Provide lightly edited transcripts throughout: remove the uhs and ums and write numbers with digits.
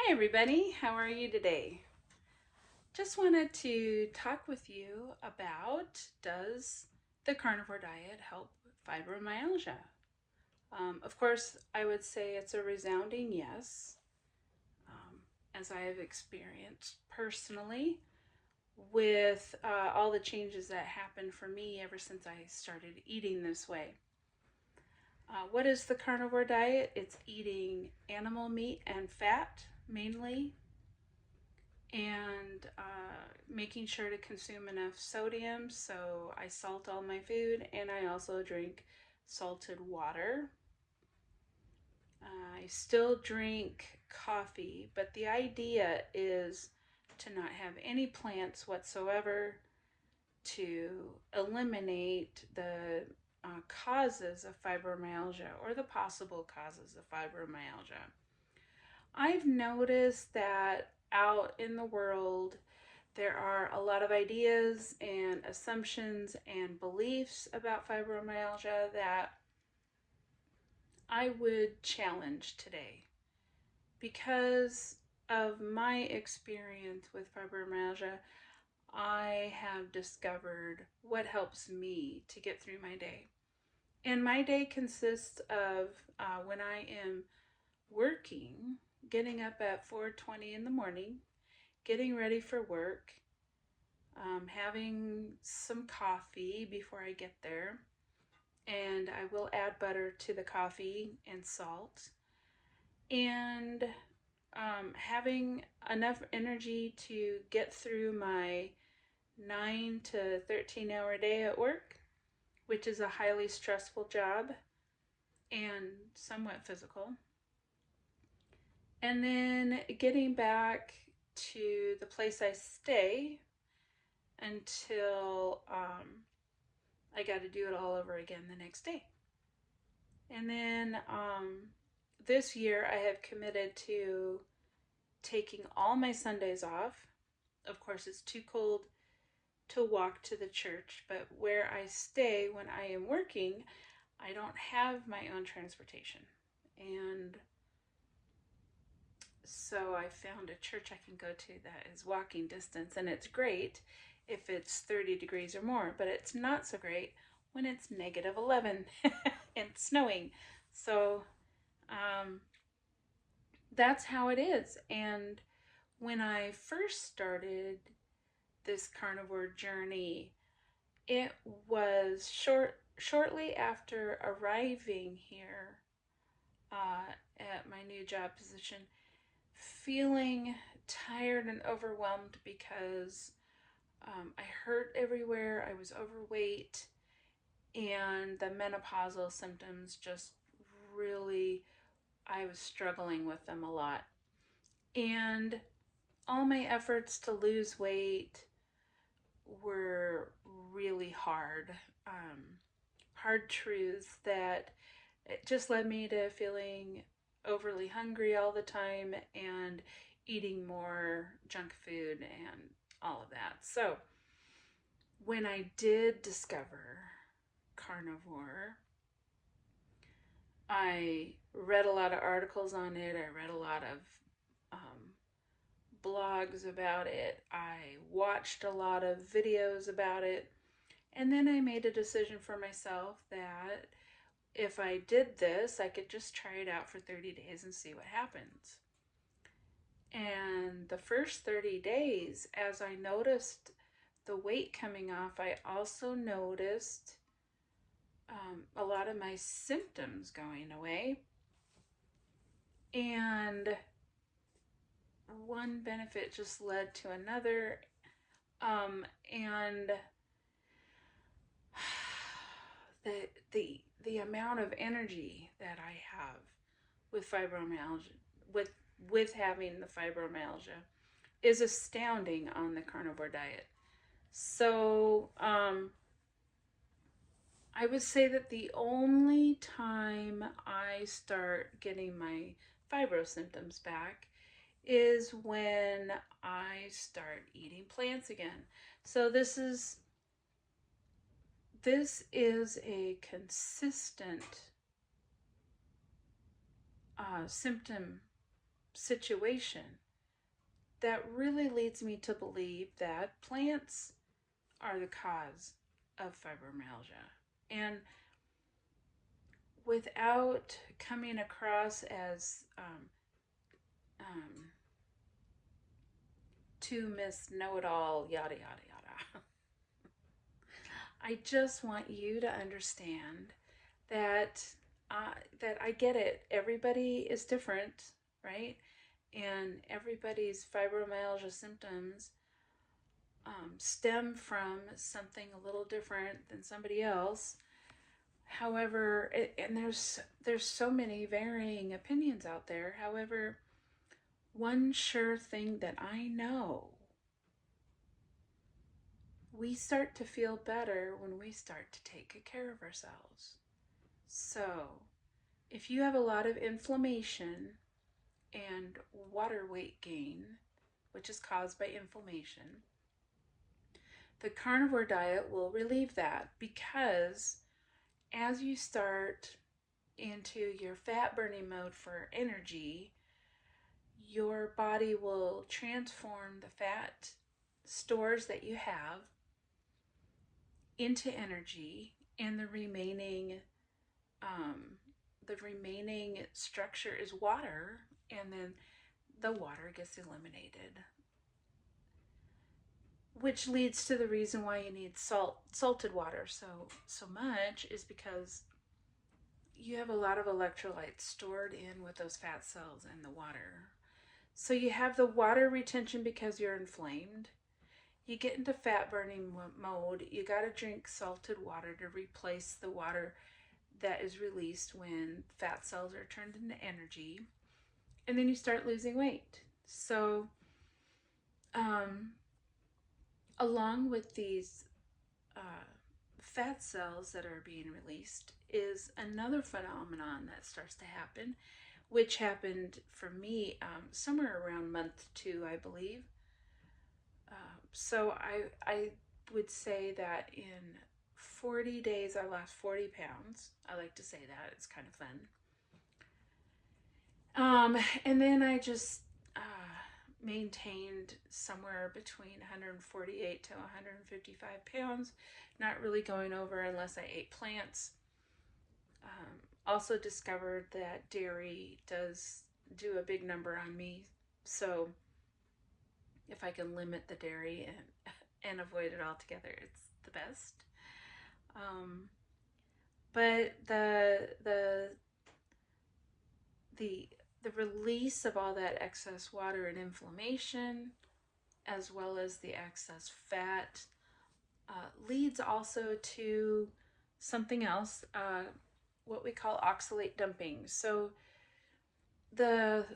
Hi everybody, how are you today? Just wanted to talk with you about, does the carnivore diet help fibromyalgia? Of course, I would say it's a resounding yes, um, as I have experienced personally with all the changes that happened for me ever since I started eating this way. What is the carnivore diet? It's eating animal meat and fat mainly, and making sure to consume enough sodium. So I salt all my food, and I also drink salted water. I still drink coffee, but the idea is to not have any plants whatsoever, to eliminate the causes of fibromyalgia, or the possible causes of fibromyalgia. I've noticed that out in the world, there are a lot of ideas and assumptions and beliefs about fibromyalgia that I would challenge today. Because of my experience with fibromyalgia, I have discovered what helps me to get through my day. And my day consists of when I am working, getting up at 4:20 in the morning, getting ready for work, having some coffee before I get there, and I will add butter to the coffee and salt, and having enough energy to get through my 9 to 13-hour day at work, which is a highly stressful job and somewhat physical. And then getting back to the place I stay until I got to do it all over again the next day. And then this year I have committed to taking all my Sundays off. Of course, it's too cold to walk to the church, but where I stay when I am working, I don't have my own transportation. And so I found a church I can go to that is walking distance, and it's great if it's 30 degrees or more, but it's not so great when it's negative 11 and snowing. So um, that's how it is. And when I first started this carnivore journey, it was shortly after arriving here at my new job position, feeling tired and overwhelmed because I hurt everywhere. I was overweight, and the menopausal symptoms just really, I was struggling with them a lot. And all my efforts to lose weight were really hard. Hard truths that it just led me to feeling overly hungry all the time and eating more junk food and all of that. So when I did discover carnivore, I read a lot of articles on it. I read a lot of um, blogs about it. I watched a lot of videos about it. And then I made a decision for myself that if I did this, I could just try it out for 30 days and see what happens. And the first 30 days, as I noticed the weight coming off, I also noticed a lot of my symptoms going away. And one benefit just led to another. And the amount of energy that I have with fibromyalgia, with having the fibromyalgia, is astounding on the carnivore diet. So I would say that the only time I start getting my fibro symptoms back is when I start eating plants again. So this is a consistent symptom situation, that really leads me to believe that plants are the cause of fibromyalgia. And without coming across as um, too Miss Know It All, yada, yada, yada, I just want you to understand that that I get it. Everybody is different, right? And everybody's fibromyalgia symptoms stem from something a little different than somebody else. However, and there's so many varying opinions out there. However, one sure thing that I know, we start to feel better when we start to take care of ourselves. So, if you have a lot of inflammation and water weight gain, which is caused by inflammation, the carnivore diet will relieve that, because as you start into your fat burning mode for energy, your body will transform the fat stores that you have into energy, and the remaining structure is water, and then the water gets eliminated, which leads to the reason why you need salted water so much, is because you have a lot of electrolytes stored in with those fat cells and the water. So you have the water retention because you're inflamed. You get into fat burning mode, you got to drink salted water to replace the water that is released when fat cells are turned into energy. And then you start losing weight. So, along with these fat cells that are being released is another phenomenon that starts to happen, which happened for me somewhere around month 2, I believe. So I would say that in 40 days I lost 40 pounds. I like to say that, it's kind of fun. And then I just maintained somewhere between 148 to 155 pounds, not really going over unless I ate plants. Also discovered that dairy does do a big number on me, so if I can limit the dairy and avoid it altogether, it's the best. But the release of all that excess water and inflammation, as well as the excess fat, leads also to something else, what we call oxalate dumping. So the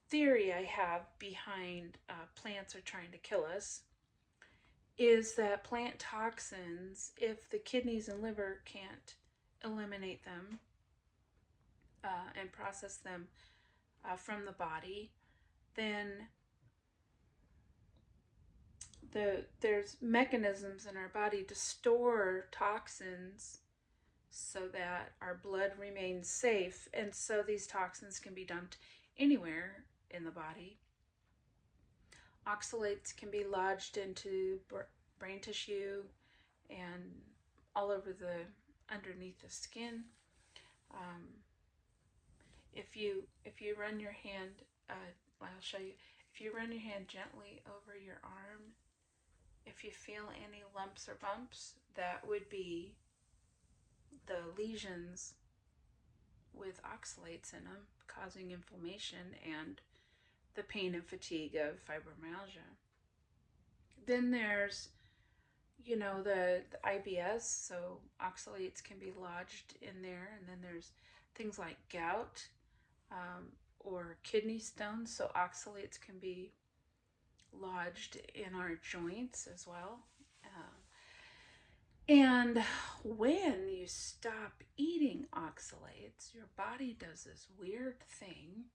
theory I have behind plants are trying to kill us is that plant toxins, if the kidneys and liver can't eliminate them and process them from the body, then there's mechanisms in our body to store toxins so that our blood remains safe, and so these toxins can be dumped anywhere in the body. Oxalates can be lodged into brain tissue and all over the underneath the skin. If you run your hand, I'll show you. If you run your hand gently over your arm, if you feel any lumps or bumps, that would be the lesions with oxalates in them causing inflammation and the pain and fatigue of fibromyalgia. Then there's, the IBS, so oxalates can be lodged in there. And then there's things like gout or kidney stones, so oxalates can be lodged in our joints as well. And when you stop eating oxalates, your body does this weird thing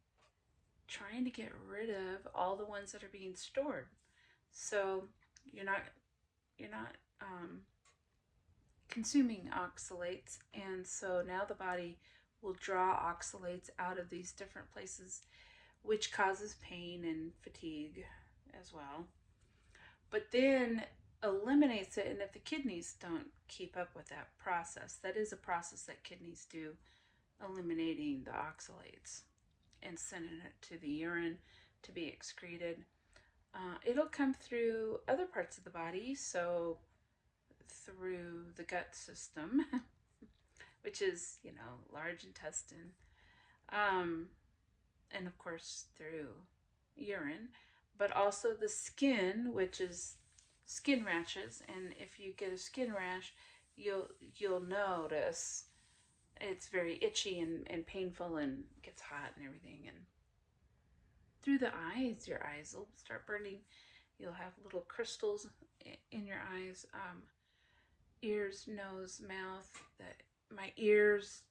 trying to get rid of all the ones that are being stored. So you're not consuming oxalates, and so now the body will draw oxalates out of these different places which causes pain and fatigue as well. But then eliminates it, and if the kidneys don't keep up with that process, that is a process that kidneys do, eliminating the oxalates and sending it to the urine to be excreted. It'll come through other parts of the body, so through the gut system, which is, large intestine, and of course through urine, but also the skin, which is skin rashes. And if you get a skin rash, you'll notice it's very itchy and painful and gets hot and everything. And through the eyes, your eyes will start burning. You'll have little crystals in your eyes, ears, nose, mouth. My ears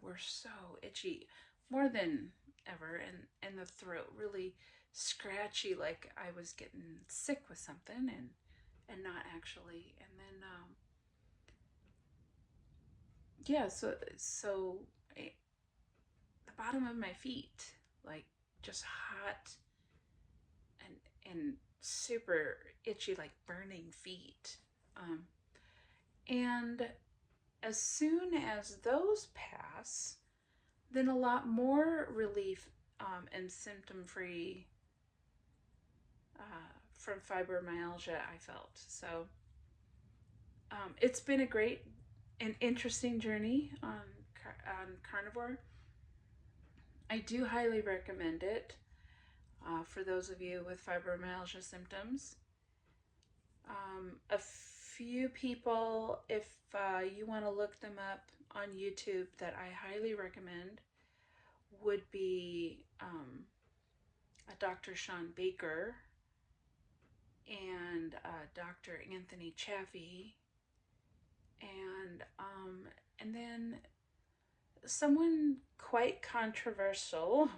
were so itchy, more than ever, and the throat really scratchy, like I was getting sick with something, and not actually. And then yeah, so the bottom of my feet, like just hot and super itchy, like burning feet. And as soon as those pass, then a lot more relief and symptom-free from fibromyalgia I felt. So it's been a great and interesting journey on carnivore. I do highly recommend it for those of you with fibromyalgia symptoms. A few people, if you want to look them up on YouTube, that I highly recommend would be a Dr. Sean Baker and Dr. Anthony Chaffee, and then someone quite controversial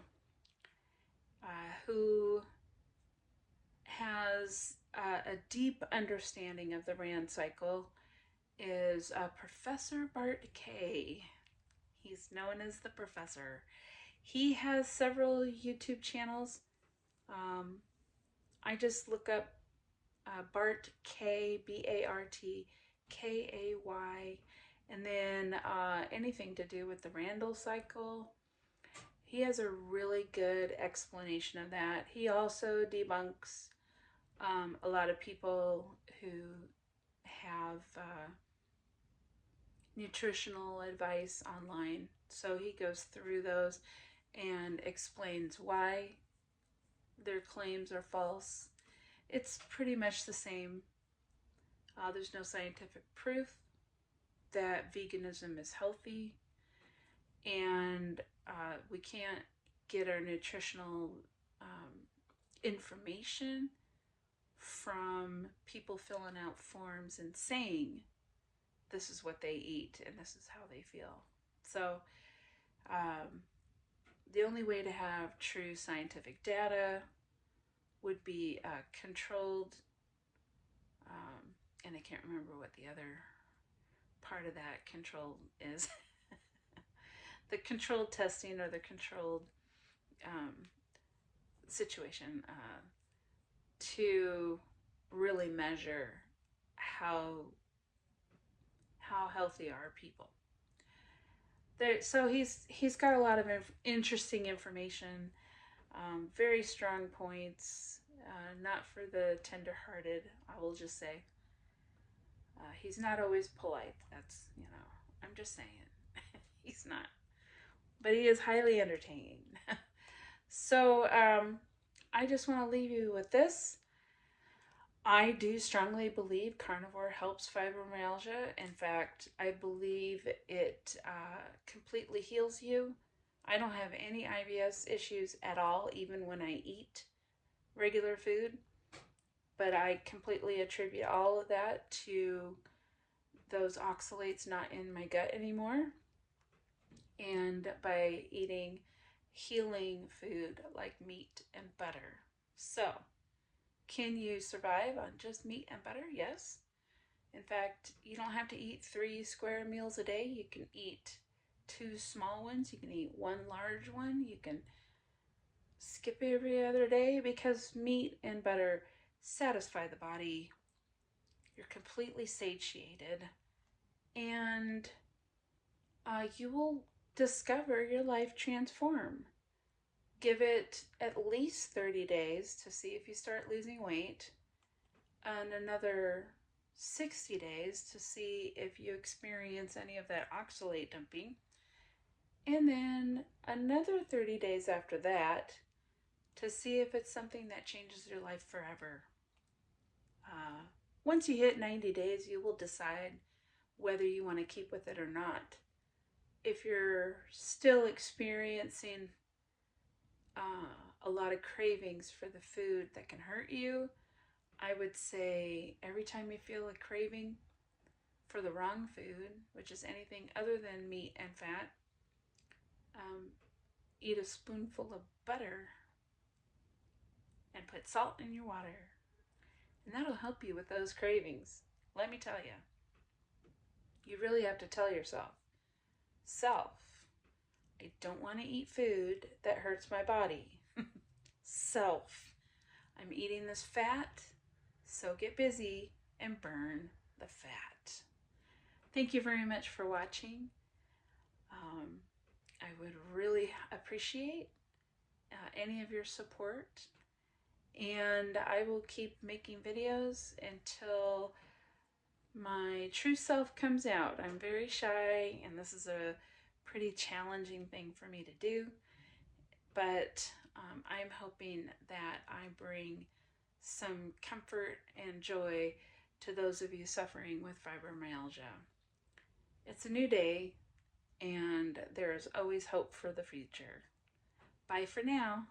who has a deep understanding of the RAND cycle is Professor Bart K. He's known as the Professor. He has several YouTube channels. I just look up Bart K, Bart Kay, and then anything to do with the Randall cycle. He has a really good explanation of that. He also debunks a lot of people who have nutritional advice online. So he goes through those and explains why their claims are false. It's pretty much the same. There's no scientific proof that veganism is healthy, and we can't get our nutritional information from people filling out forms and saying this is what they eat and this is how they feel. So the only way to have true scientific data would be controlled, and I can't remember what the other part of that control is. The controlled testing or the controlled situation to really measure how healthy are people. So he's got a lot of interesting information, very strong points, not for the tender-hearted, I will just say. He's not always polite. That's, I'm just saying. He's not. But he is highly entertaining. So I just want to leave you with this. I do strongly believe carnivore helps fibromyalgia. In fact, I believe it completely heals you. I don't have any IBS issues at all, even when I eat regular food. But I completely attribute all of that to those oxalates not in my gut anymore, and by eating healing food like meat and butter. So, can you survive on just meat and butter? Yes. In fact, you don't have to eat 3 square meals a day. You can eat 2 small ones. You can eat 1 large one. You can skip every other day because meat and butter satisfy the body. You're completely satiated, and you will discover your life transform. Give it at least 30 days to see if you start losing weight, and another 60 days to see if you experience any of that oxalate dumping, and then another 30 days after that to see if it's something that changes your life forever. Uh, Once you hit 90 days, you will decide whether you want to keep with it or not. If you're still experiencing a lot of cravings for the food that can hurt you, I would say every time you feel a craving for the wrong food, which is anything other than meat and fat, um, eat a spoonful of butter and put salt in your water. And that'll help you with those cravings. Let me tell you, you really have to tell yourself, self, I don't want to eat food that hurts my body. Self, I'm eating this fat, so get busy and burn the fat. Thank you very much for watching. I would really appreciate any of your support, and I will keep making videos until my true self comes out. I'm very shy, and this is a pretty challenging thing for me to do, but I'm hoping that I bring some comfort and joy to those of you suffering with fibromyalgia. It's a new day, and there is always hope for the future. Bye for now.